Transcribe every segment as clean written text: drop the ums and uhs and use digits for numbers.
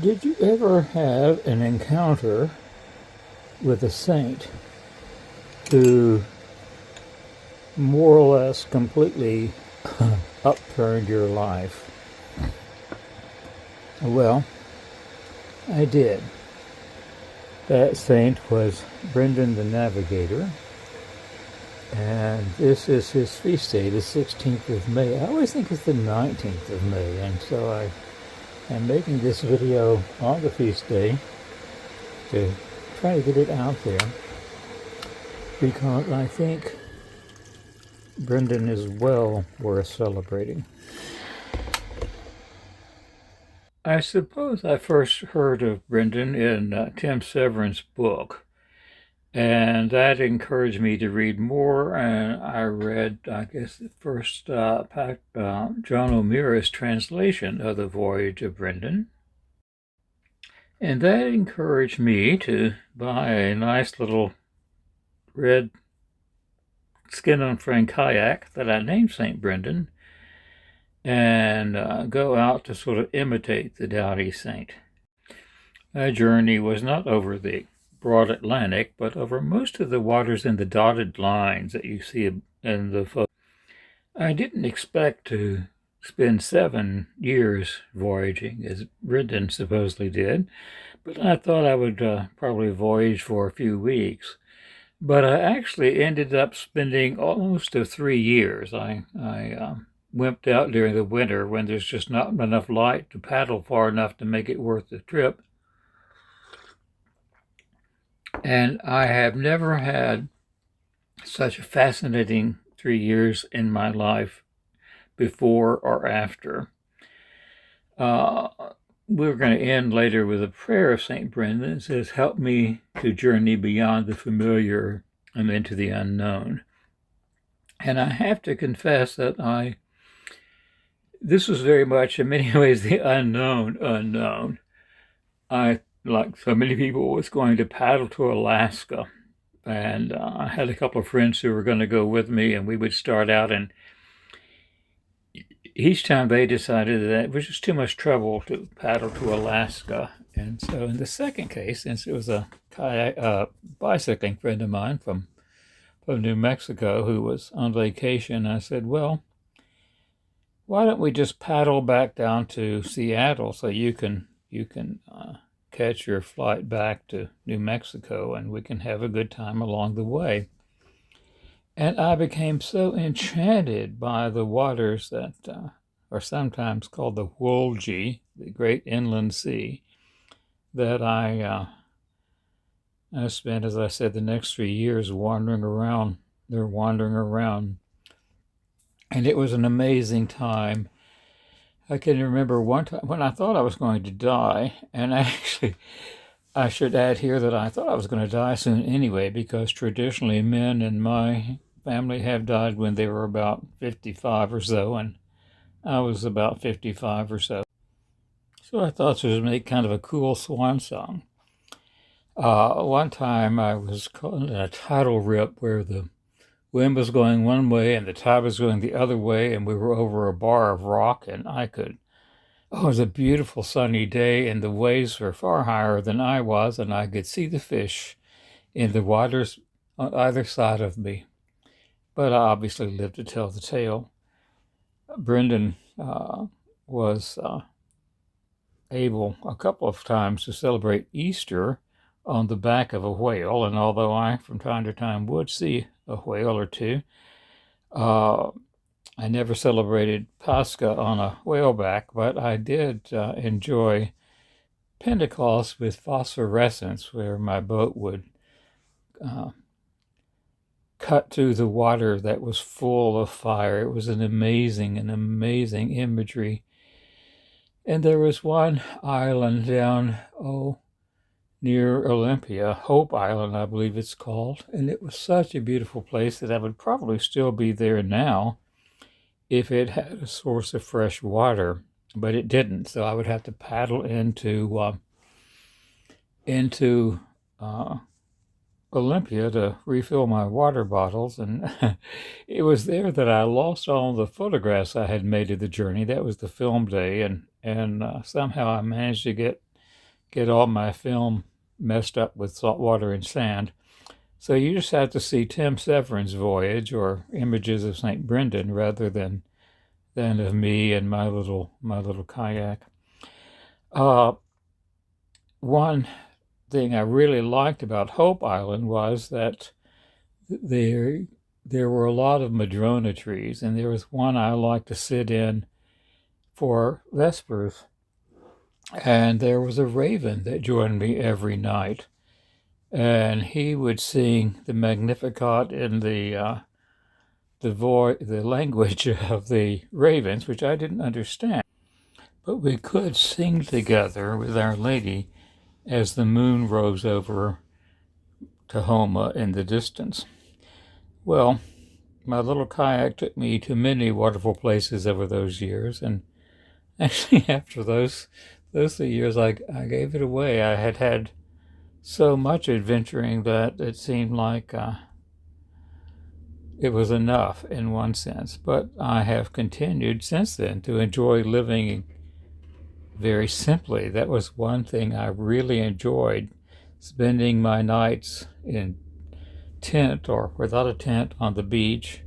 Did you ever have an encounter with a saint who more or less completely upturned your life? Well, I did. That saint was Brendan the Navigator, and this is his feast day, the 16th of May. I always think it's the 19th of May, and so I am making this video on the feast day to try to get it out there, because I think Brendan is well worth celebrating. I suppose I first heard of Brendan in Tim Severin's book, and that encouraged me to read more. And I read, I guess, the first John O'Meara's translation of the Voyage of Brendan. And that encouraged me to buy a nice little red skin-on-frame kayak that I named St. Brendan, and go out to sort of imitate the doughty saint. My journey was not over the broad Atlantic, but over most of the waters in the dotted lines that you see in the photo. I didn't expect to spend 7 years voyaging, as Brendan supposedly did, but I thought I would probably voyage for a few weeks. But I actually ended up spending almost 3 years. I wimped out during the winter when there's just not enough light to paddle far enough to make it worth the trip. And I have never had such a fascinating 3 years in my life before or after. We're going to end later with a prayer of St. Brendan that says, "Help me to journey beyond the familiar and into the unknown." And I have to confess that this was very much, in many ways, the unknown. I, like so many people, was going to paddle to Alaska. And I had a couple of friends who were going to go with me, and we would start out, and each time they decided that it was just too much trouble to paddle to Alaska. And so in the second case, since it was a bicycling friend of mine from New Mexico who was on vacation, I said, well, why don't we just paddle back down to Seattle so you can catch your flight back to New Mexico, and we can have a good time along the way. And I became so enchanted by the waters that are sometimes called the Wolgi, the great inland sea, that I spent, as I said, the next 3 years wandering around. They're wandering around. And it was an amazing time. I can remember one time when I thought I was going to die, and I should add here that I thought I was going to die soon anyway, because traditionally men in my family have died when they were about 55 or so, and I was about 55 or so. So I thought this would make kind of a cool swan song. One time I was caught in a tidal rip where the wind was going one way and the tide was going the other way, and we were over a bar of rock, and it was a beautiful sunny day, and the waves were far higher than I was, and I could see the fish in the waters on either side of me. But I obviously lived to tell the tale. Brendan was able a couple of times to celebrate Easter on the back of a whale, and although I from time to time would see a whale or two, I never celebrated Pascha on a whaleback, but I did enjoy Pentecost with phosphorescence, where my boat would cut through the water that was full of fire. It was an amazing imagery. And there was one island down, near Olympia, Hope Island, I believe it's called. And it was such a beautiful place that I would probably still be there now if it had a source of fresh water, but it didn't. So I would have to paddle into Olympia to refill my water bottles. And it was there that I lost all the photographs I had made of the journey. That was the film day. And somehow I managed to get get all my film messed up with salt water and sand. So you just have to see Tim Severin's Voyage or images of St. Brendan rather than of me and my little kayak. One thing I really liked about Hope Island was that there were a lot of madrona trees, and there was one I liked to sit in for vespers. And there was a raven that joined me every night, and he would sing the Magnificat in the language of the ravens, which I didn't understand. But we could sing together with Our Lady as the moon rose over Tahoma in the distance. Well, my little kayak took me to many wonderful places over those years, and actually after those 3 years, I gave it away. I had so much adventuring that it seemed like it was enough in one sense. But I have continued since then to enjoy living very simply. That was one thing I really enjoyed, spending my nights in tent or without a tent on the beach,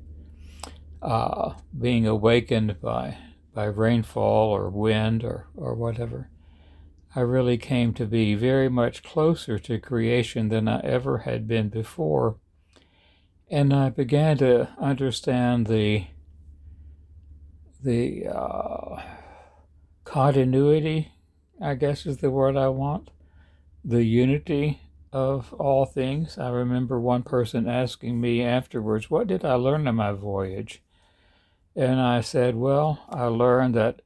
being awakened by rainfall or wind or whatever. I really came to be very much closer to creation than I ever had been before. And I began to understand the continuity, I guess is the word I want, the unity of all things. I remember one person asking me afterwards, what did I learn on my voyage? And I said, well, I learned that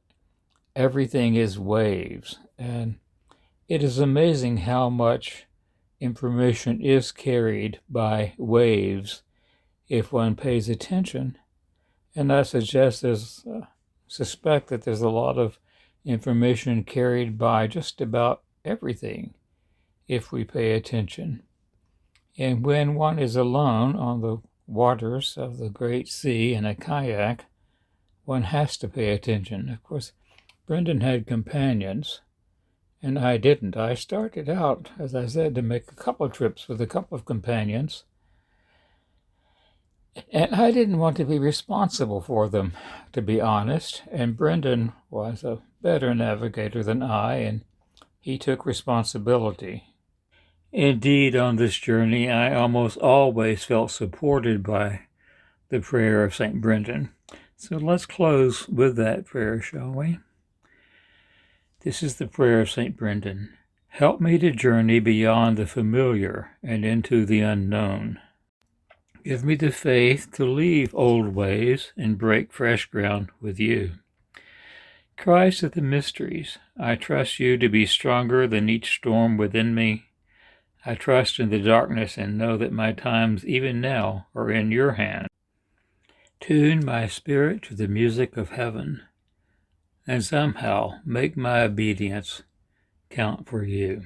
everything is waves. And it is amazing how much information is carried by waves if one pays attention. And I suspect that there's a lot of information carried by just about everything if we pay attention. And when one is alone on the waters of the great sea in a kayak, one has to pay attention. Of course, Brendan had companions, and I didn't. I started out, as I said, to make a couple of trips with a couple of companions, and I didn't want to be responsible for them, to be honest. And Brendan was a better navigator than I, and he took responsibility. Indeed, on this journey, I almost always felt supported by the prayer of St. Brendan. So let's close with that prayer, shall we? This is the prayer of St. Brendan. Help me to journey beyond the familiar and into the unknown. Give me the faith to leave old ways and break fresh ground with you. Christ of the mysteries, I trust you to be stronger than each storm within me. I trust in the darkness and know that my times, even now, are in your hand. Tune my spirit to the music of heaven, and somehow make my obedience count for you.